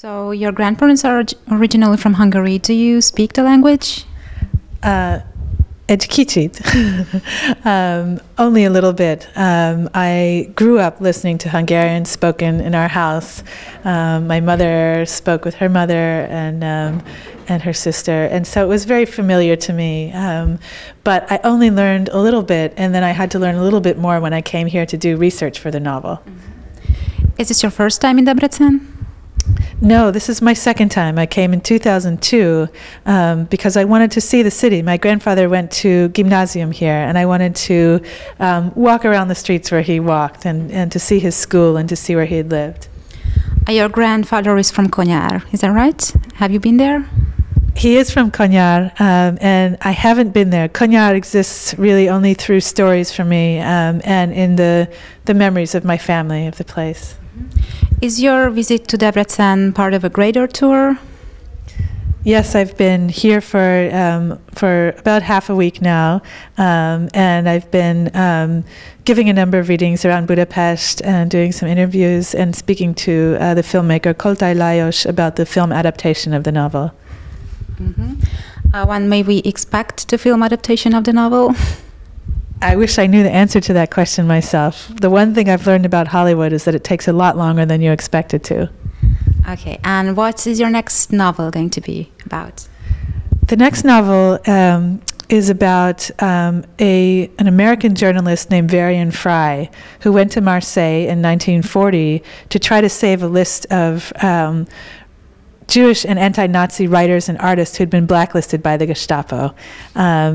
So your grandparents are originally from Hungary. Do you speak the language? Egy kicsit. Only a little bit. I grew up listening to Hungarian spoken in our house. My mother spoke with her mother and her sister, and so it was very familiar to me. But I only learned a little bit, and then I had to learn a little bit more when I came here to do research for the novel. Is this your first time in Debrecen? No, this is my second time. I came in 2002 because I wanted to see the city. My grandfather went to gymnasium here, and I wanted to walk around the streets where he walked and to see his school and to see where he had lived. Your grandfather is from Konyár, is that right? Have you been there? He is from Konyár, and I haven't been there. Konyár exists really only through stories for me and in the memories of my family of the place. Is your visit to Debrecen part of a greater tour? Yes, I've been here for about half a week now, and I've been giving a number of readings around Budapest and doing some interviews and speaking to the filmmaker Koltai Lajos about the film adaptation of the novel. When may we expect the film adaptation of the novel? I wish I knew the answer to that question myself. The one thing I've learned about Hollywood is that it takes a lot longer than you expect it to. Okay, and what is your next novel going to be about? The next novel is about an American journalist named Varian Fry, who went to Marseille in 1940 to try to save a list of Jewish and anti-Nazi writers and artists who'd been blacklisted by the Gestapo.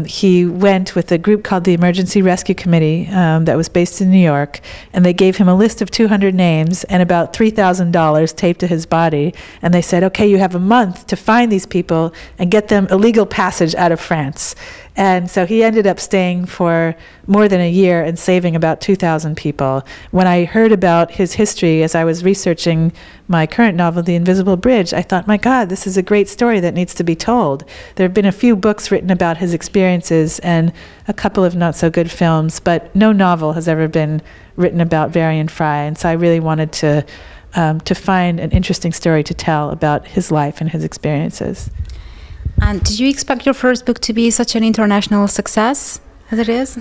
He went with a group called the Emergency Rescue Committee that was based in New York, and they gave him a list of 200 names and about $3,000 taped to his body, and they said, okay, you have a month to find these people and get them illegal passage out of France. And so he ended up staying for more than a year and saving about 2,000 people. When I heard about his history as I was researching my current novel, The Invisible Bridge, I thought, my God, this is a great story that needs to be told. There have been a few books written about his experiences and a couple of not-so-good films, but no novel has ever been written about Varian Fry, and so I really wanted to find an interesting story to tell about his life and his experiences. And did you expect your first book to be such an international success as it is?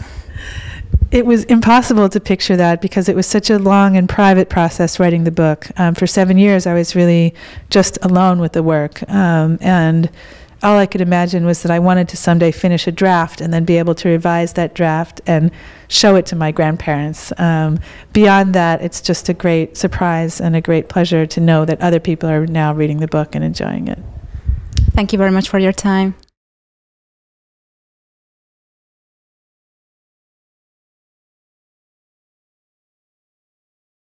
It was impossible to picture that because it was such a long and private process writing the book. For 7 years, I was really just alone with the work. And all I could imagine was that I wanted to someday finish a draft and then be able to revise that draft and show it to my grandparents. Beyond that, it's just a great surprise and a great pleasure to know that other people are now reading the book and enjoying it. Thank you very much for your time.